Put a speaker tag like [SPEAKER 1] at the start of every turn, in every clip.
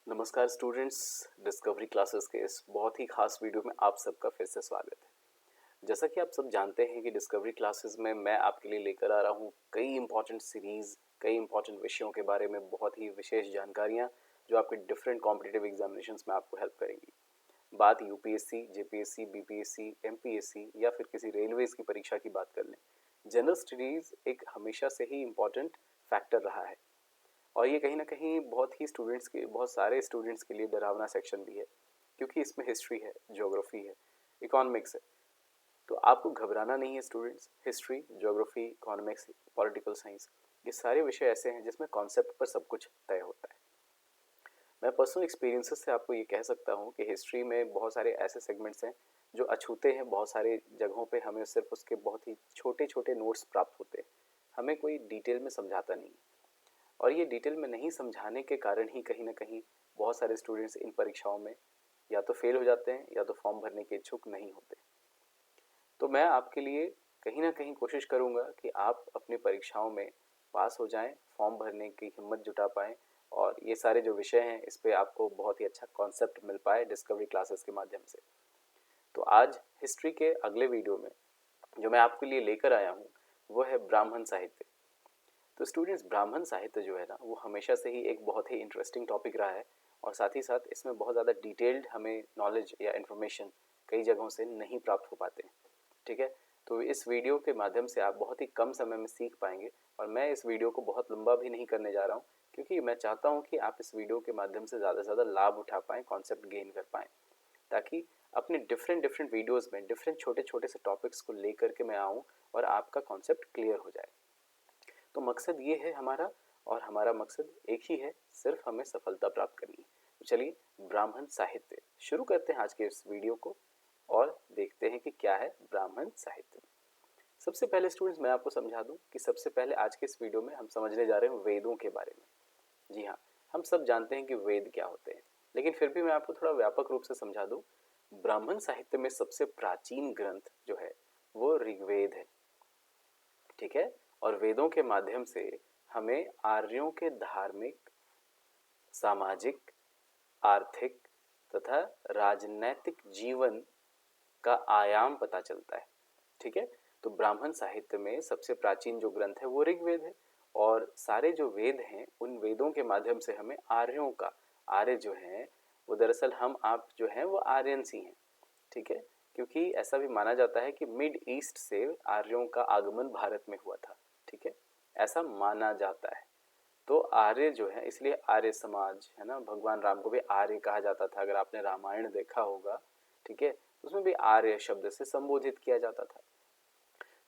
[SPEAKER 1] नमस्कार students, discovery classes के इस बहुत ही खास वीडियो में आप सबका फिर से स्वागत है। जैसा कि आप सब जानते हैं कि डिस्कवरी क्लासेस में मैं आपके लिए लेकर आ रहा हूँ कई इंपॉर्टेंट सीरीज़, कई इंपॉर्टेंट विषयों के बारे में बहुत ही विशेष जानकारियाँ जो आपके डिफरेंट कॉम्पिटिटिव एग्जामिनेशंस में आपको हेल्प करेंगी। बात यूपीएससी, जेपीएससी, बीपीएससी, एमपीएससी या फिर किसी रेलवेज़ की परीक्षा की बात कर लें, जनरल स्टडीज़ एक हमेशा से ही इम्पॉर्टेंट फैक्टर रहा है और ये कहीं ना कहीं बहुत सारे स्टूडेंट्स के लिए डरावना सेक्शन भी है, क्योंकि इसमें हिस्ट्री है, ज्योग्राफी है, इकोनॉमिक्स है। तो आपको घबराना नहीं है students. History, geography, economics, political science, ये सारे विषय ऐसे हैं जिसमें कॉन्सेप्ट पर सब कुछ तय होता है। मैं पर्सनल एक्सपीरियंसेस से आपको ये कह सकता हूँ कि हिस्ट्री में बहुत सारे ऐसे सेगमेंट्स हैं जो अछूते हैं। बहुत सारे जगहों पे हमें सिर्फ उसके बहुत ही छोटे छोटे नोट्स प्राप्त होते हैं, हमें कोई डिटेल में समझाता नहीं। और ये डिटेल में नहीं समझाने के कारण ही कहीं ना कहीं बहुत सारे स्टूडेंट्स इन परीक्षाओं में या तो फेल हो जाते हैं या तो फॉर्म भरने के इच्छुक नहीं होते। तो मैं आपके लिए कहीं ना कहीं कोशिश करूँगा कि आप अपनी परीक्षाओं में पास हो जाएं, फॉर्म भरने की हिम्मत जुटा पाएँ और ये सारे जो विषय हैं इस पर आपको बहुत ही अच्छा कॉन्सेप्ट मिल पाए डिस्कवरी क्लासेस के माध्यम से। तो आज हिस्ट्री के अगले वीडियो में जो मैं आपके लिए लेकर आया हूँ वो है ब्राह्मण साहित्य। तो स्टूडेंट्स, ब्राह्मण साहित्य जो है ना, वो हमेशा से ही एक बहुत ही इंटरेस्टिंग टॉपिक रहा है और साथ ही साथ इसमें बहुत ज़्यादा डिटेल्ड हमें नॉलेज या इन्फॉर्मेशन कई जगहों से नहीं प्राप्त हो पाते हैं। ठीक है, तो इस वीडियो के माध्यम से आप बहुत ही कम समय में सीख पाएंगे और मैं इस वीडियो को बहुत लंबा भी नहीं करने जा रहा हूँ, क्योंकि मैं चाहता हूँ कि आप इस वीडियो के माध्यम से ज़्यादा से ज़्यादा लाभ उठा पाएँ, कॉन्सेप्ट गेन कर पाएँ, ताकि अपने डिफरेंट डिफरेंट वीडियोज़ में डिफरेंट छोटे छोटे से टॉपिक्स को लेकर के मैं आऊँ और आपका कॉन्सेप्ट क्लियर हो जाए। तो मकसद ये है हमारा, और हमारा मकसद एक ही है, सिर्फ हमें सफलता प्राप्त करनी है। तो चलिए ब्राह्मण साहित्य शुरू करते हैं आज के इस वीडियो को और देखते हैं कि क्या है ब्राह्मण साहित्य। सबसे पहले स्टूडेंट्स मैं आपको समझा दूं कि सबसे पहले आज के इस वीडियो में हम समझने जा रहे हैं वेदों के बारे में। जी हाँ, हम सब जानते हैं कि वेद क्या होते हैं, लेकिन फिर भी मैं आपको थोड़ा व्यापक रूप से समझा दूं। ब्राह्मण साहित्य में सबसे प्राचीन ग्रंथ जो है वो ऋग्वेद है। ठीक है, और वेदों के माध्यम से हमें आर्यों के धार्मिक, सामाजिक, आर्थिक तथा राजनैतिक जीवन का आयाम पता चलता है। ठीक है, तो ब्राह्मण साहित्य में सबसे प्राचीन जो ग्रंथ है वो ऋग्वेद है और सारे जो वेद हैं उन वेदों के माध्यम से हमें आर्यों का, आर्य जो हैं वो दरअसल हम आप जो हैं वो आर्यंस ही हैं। ठीक है, क्योंकि ऐसा भी माना जाता है कि मिड ईस्ट से आर्यों का आगमन भारत में हुआ था। ठीक है, ऐसा माना जाता है। तो आर्य जो है, इसलिए आर्य समाज है ना, भगवान राम को भी आर्य कहा जाता था। अगर आपने रामायण देखा होगा, ठीक है, तो उसमें भी आर्य शब्द से संबोधित किया जाता था।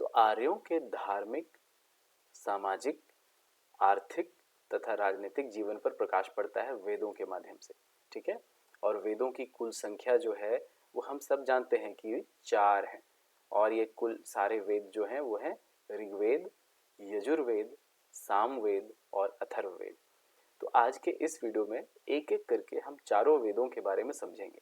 [SPEAKER 1] तो आर्यों के धार्मिक, सामाजिक, आर्थिक तथा राजनीतिक जीवन पर प्रकाश पड़ता है वेदों के माध्यम से। ठीक है, और वेदों की कुल संख्या जो है वो हम सब जानते हैं कि 4 है और ये कुल सारे वेद जो हैं वो हैं ऋग्वेद, यजुर्वेद, सामवेद और अथर्ववेद। तो आज के इस वीडियो में एक एक करके हम चारों वेदों के बारे में समझेंगे।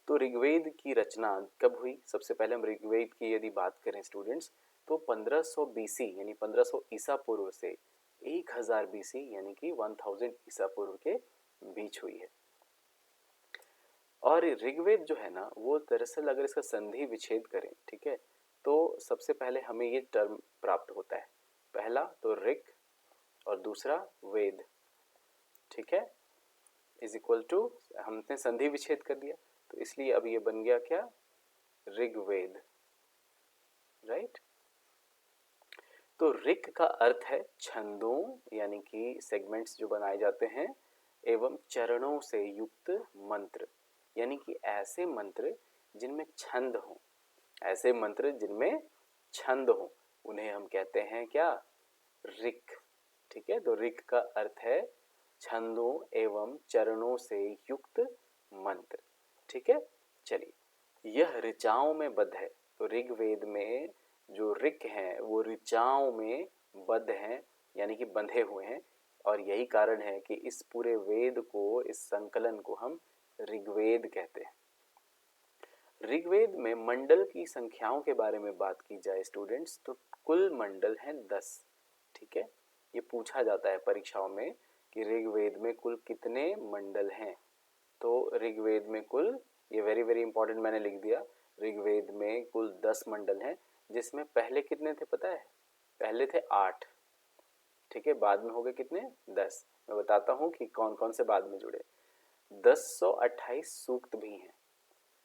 [SPEAKER 1] तो ऋग्वेद की रचना कब हुई? सबसे पहले हम ऋग्वेद की यदि बात करें स्टूडेंट्स, तो 1500 बीसी यानी 1500 ईसा पूर्व से 1000 बीसी यानी कि 1000 ईसा पूर्व के बीच हुई है। और ऋग्वेद जो है ना वो दरअसल अगर इसका संधि विच्छेद करें, ठीक है, तो सबसे पहले हमें ये टर्म प्राप्त होता है, पहला तो ऋग और दूसरा वेद। ठीक है, इज इक्वल टू, हमने संधि विच्छेद कर दिया तो इसलिए अब ये बन गया क्या? ऋग्वेद। राइट। तो ऋग का अर्थ है छंदों यानी कि सेगमेंट्स जो बनाए जाते हैं एवं चरणों से युक्त मंत्र, यानी कि ऐसे मंत्र जिनमें छंद हो, ऐसे मंत्र जिनमें छंद हो उन्हें हम कहते हैं क्या? ऋग। ठीक है, तो ऋग का अर्थ है छंदों एवं चरणों से युक्त मंत्र। ठीक है, चलिए, यह ऋचाओं में बद्ध है। तो ऋग्वेद में जो ऋग हैं वो ऋचाओं में बद्ध हैं यानी कि बंधे हुए हैं, और यही कारण है कि इस पूरे वेद को, इस संकलन को हम ऋग्वेद कहते हैं। ऋग्वेद में मंडल की संख्याओं के बारे में बात की जाए स्टूडेंट्स, तो कुल मंडल हैं 10। ठीक है, ये पूछा जाता है परीक्षाओं में कि ऋग्वेद में कुल कितने मंडल हैं। तो ऋग्वेद में कुल, ये वेरी वेरी इंपॉर्टेंट मैंने लिख दिया, ऋग्वेद में कुल 10 मंडल हैं, जिसमें पहले कितने थे पता है? पहले थे 8, ठीक है, बाद में हो गए कितने? 10। मैं बताता हूँ कि कौन कौन से बाद में जुड़े। 1028 सूक्त भी हैं,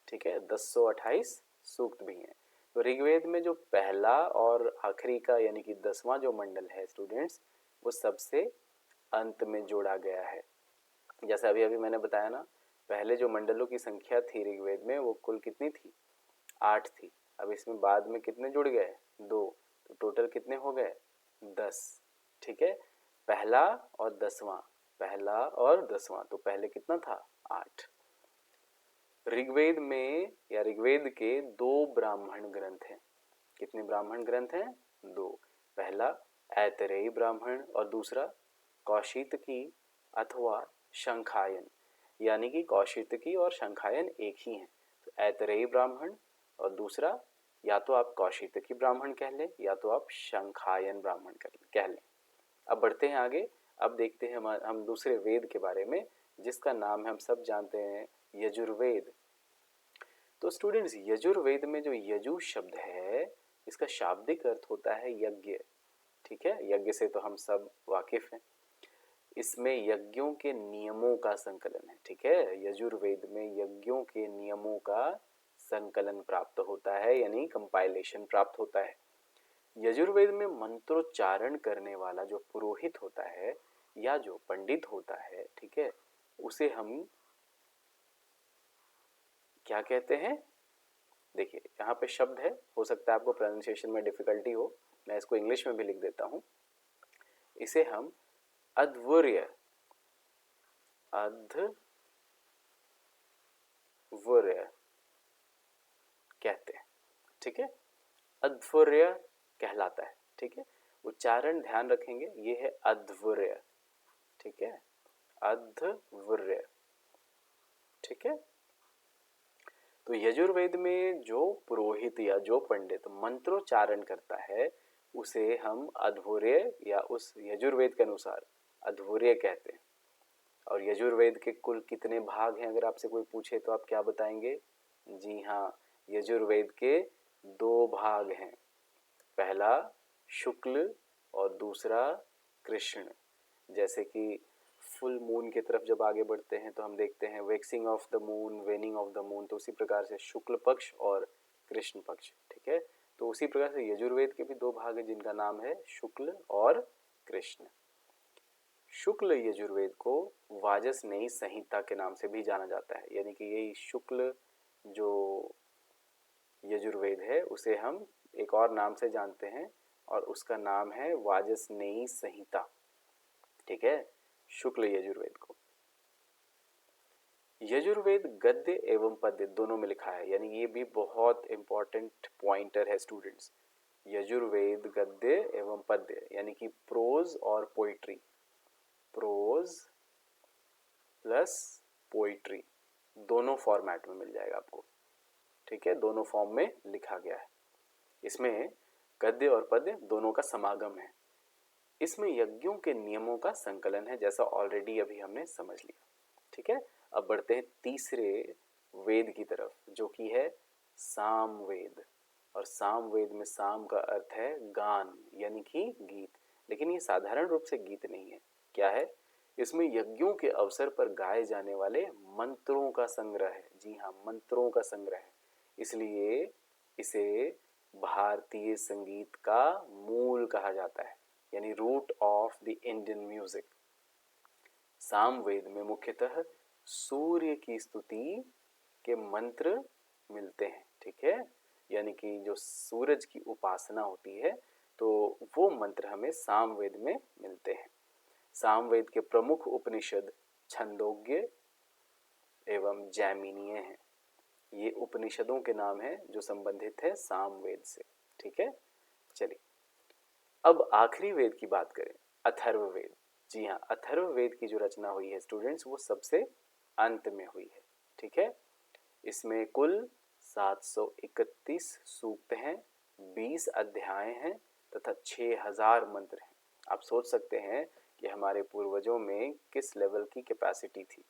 [SPEAKER 1] ठीक है, 1028 सूक्त भी हैं। तो ऋग्वेद में जो पहला और आखिरी का यानी कि 10वां जो मंडल है स्टूडेंट्स, वो सबसे अंत में जोड़ा गया है। जैसे अभी अभी मैंने बताया ना, पहले जो मंडलों की संख्या थी ऋग्वेद में वो कुल कितनी थी? 8 थी। अब इसमें बाद में कितने जुड़ गए? 2, तो टोटल कितने हो गए? 10, ठीक है। पहला और 10वां, पहला और 10वां, तो पहले कितना था? 8। ऋग्वेद में या ऋग्वेद के 2 ब्राह्मण ग्रंथ हैं। कितने ब्राह्मण ग्रंथ हैं? 2। पहला ऐतरेयी ब्राह्मण और दूसरा कौशितकी अथवा शंखायन, यानी कि कौशितकी और शंखायन एक ही हैं। तो ऐतरेयी ब्राह्मण और दूसरा या तो आप कौशितकी ब्राह्मण कह लें या तो आप शंखायन ब्राह्मण कह लें। अब बढ़ते हैं आगे। अब देखते हैं हम दूसरे वेद के बारे में, जिसका नाम है, हम सब जानते हैं, यजुर्वेद। तो स्टूडेंट्स, यजुर्वेद में जो यजु शब्द है, इसका शाब्दिक अर्थ होता है यज्ञ, ठीक है। यज्ञ से तो हम सब वाकिफ हैं। इसमें यज्ञों के नियमों का संकलन है, ठीक है। यजुर्वेद में यज्ञों के नियमों का संकलन प्राप्त होता है, यानी कंपाइलेशन प्राप्त होता है। यजुर्वेद में मंत्रोच्चारण करने वाला जो पुरोहित होता है या जो पंडित होता है, ठीक है, उसे हम क्या कहते हैं? देखिए यहाँ पे शब्द है, हो सकता है आपको प्रोनाउंसिएशन में डिफिकल्टी हो, मैं इसको इंग्लिश में भी लिख देता हूँ। इसे हम अध्वर्य कहते हैं, ठीक है। अध्वर्य कहलाता है, ठीक है। उच्चारण ध्यान रखेंगे, ये है अध्वर्य, ठीक है, अध्वर्य, ठीक है। तो यजुर्वेद में जो पुरोहित या जो पंडित मंत्रोच्चारण करता है, उसे हम अध्वर्य या उस यजुर्वेद के अनुसार अध्वर्य कहते हैं। और यजुर्वेद के कुल कितने भाग हैं, अगर आपसे कोई पूछे तो आप क्या बताएंगे? जी हाँ, यजुर्वेद के 2 भाग हैं, पहला शुक्ल और दूसरा कृष्ण। जैसे कि फुल मून की तरफ जब आगे बढ़ते हैं तो हम देखते हैं waxing of the moon, वेनिंग of the moon, तो उसी प्रकार से शुक्ल पक्ष और कृष्ण पक्ष, ठीक है। तो उसी प्रकार से यजुर्वेद के भी 2 भाग हैं, जिनका नाम है शुक्ल और कृष्ण। शुक्ल यजुर्वेद को वाजसनेयी संहिता के नाम से भी जाना जाता है, यानी कि यही शुक्ल जो यजुर्वेद है उसे हम एक और नाम से जानते हैं और उसका नाम है वाजसनेयी संहिता, ठीक है, शुक्ल यजुर्वेद को। यजुर्वेद गद्य एवं पद्य दोनों में लिखा है, यानी ये भी बहुत इंपॉर्टेंट पॉइंटर है स्टूडेंट्स। यजुर्वेद गद्य एवं पद्य यानी कि प्रोज और पोइट्री, प्रोज प्लस पोइट्री दोनों फॉर्मेट में मिल जाएगा आपको, ठीक है, दोनों फॉर्म में लिखा गया है। इसमें गद्य और पद्य दोनों का समागम है। इसमें यज्ञों के नियमों का संकलन है, जैसा ऑलरेडी अभी हमने समझ लिया, ठीक है। अब बढ़ते हैं तीसरे वेद की तरफ, जो कि है सामवेद। और सामवेद में साम का अर्थ है गान, यानी कि गीत, लेकिन ये साधारण रूप से गीत नहीं है। क्या है? इसमें यज्ञों के अवसर पर गाए जाने वाले मंत्रों का संग्रह है। जी हाँ, मंत्रों का संग्रह है, इसलिए इसे भारतीय संगीत का मूल कहा जाता है, यानी root of the Indian music. Samaveda में मुख्यतः सूर्य की स्तुति के मंत्र मिलते हैं, ठीक है, यानी कि जो सूरज की उपासना होती है तो वो मंत्र हमें सामवेद में मिलते हैं। सामवेद के प्रमुख उपनिषद छंदोग्य एवं जैमिनीय हैं। ये उपनिषदों के नाम हैं जो संबंधित है सामवेद से, ठीक है। चलिए अब आखिरी वेद की बात करें, अथर्ववेद। जी हाँ, अथर्ववेद की जो रचना हुई है स्टूडेंट्स, वो सबसे अंत में हुई है, ठीक है। इसमें कुल 731 सूक्त हैं, 20 अध्याय हैं तथा 6000 मंत्र हैं। आप सोच सकते हैं कि हमारे पूर्वजों में किस लेवल की कैपेसिटी थी,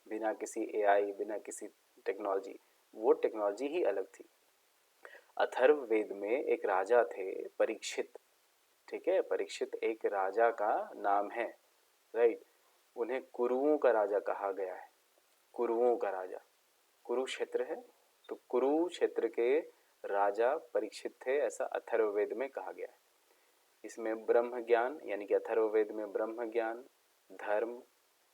[SPEAKER 1] बिना किसी एआई, बिना किसी टेक्नोलॉजी, वो टेक्नोलॉजी ही अलग थी। अथर्ववेद में एक राजा थे परीक्षित, ठीक है, परीक्षित एक राजा का नाम है, राइट। उन्हें कुरुओं का राजा कहा गया है, कुरुओं का राजा, कुरुक्षेत्र है तो कुरुक्षेत्र के राजा परीक्षित थे, ऐसा अथर्ववेद में कहा गया है। इसमें ब्रह्म ज्ञान यानी कि अथर्ववेद में ब्रह्म ज्ञान, धर्म,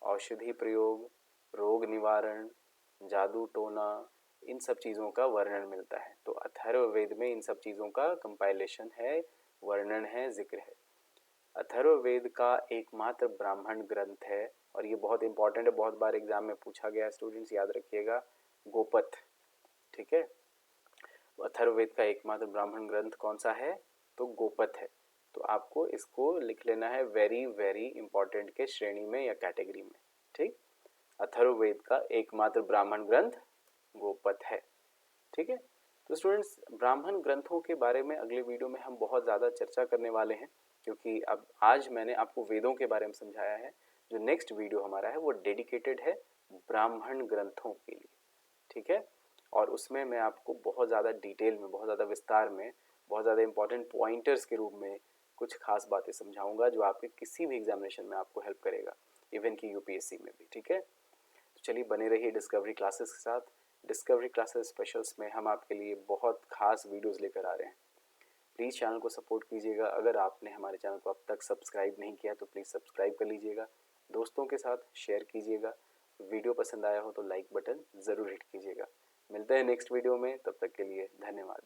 [SPEAKER 1] औषधि प्रयोग, रोग निवारण, जादू टोना, इन सब चीज़ों का वर्णन मिलता है। तो अथर्ववेद में इन सब चीज़ों का कंपाइलेशन है, वर्णन है, जिक्र है। अथर्ववेद का एकमात्र ब्राह्मण ग्रंथ है, और ये बहुत इंपॉर्टेंट है, बहुत बार एग्जाम में पूछा गया है, स्टूडेंट्स याद रखिएगा, गोपथ, ठीक है। अथर्ववेद का एकमात्र ब्राह्मण ग्रंथ कौन सा है, तो गोपथ है। तो आपको इसको लिख लेना है वेरी वेरी इंपॉर्टेंट के श्रेणी में या कैटेगरी में, ठीक। अथर्ववेद का एकमात्र ब्राह्मण ग्रंथ गोपथ है, ठीक है। तो स्टूडेंट्स, ब्राह्मण ग्रंथों के बारे में अगले वीडियो में हम बहुत ज़्यादा चर्चा करने वाले हैं, क्योंकि अब आज मैंने आपको वेदों के बारे में समझाया है। जो नेक्स्ट वीडियो हमारा है वो डेडिकेटेड है ब्राह्मण ग्रंथों के लिए, ठीक है। और उसमें मैं आपको बहुत ज़्यादा डिटेल में, बहुत ज़्यादा विस्तार में, बहुत ज़्यादा इंपॉर्टेंट पॉइंटर्स के रूप में कुछ खास बातें समझाऊंगा, जो आपके किसी भी एग्जामिनेशन में आपको हेल्प करेगा, इवन कि यूपीएससी में भी, ठीक है। तो चलिए बने रहिए डिस्कवरी क्लासेस के साथ। डिस्कवरी क्लासेस स्पेशल्स में हम आपके लिए बहुत खास वीडियोस लेकर आ रहे हैं। प्लीज़ चैनल को सपोर्ट कीजिएगा। अगर आपने हमारे चैनल को अब तक सब्सक्राइब नहीं किया तो प्लीज़ सब्सक्राइब कर लीजिएगा, दोस्तों के साथ शेयर कीजिएगा, वीडियो पसंद आया हो तो लाइक बटन ज़रूर हिट कीजिएगा। मिलते हैं नेक्स्ट वीडियो में, तब तक के लिए धन्यवाद।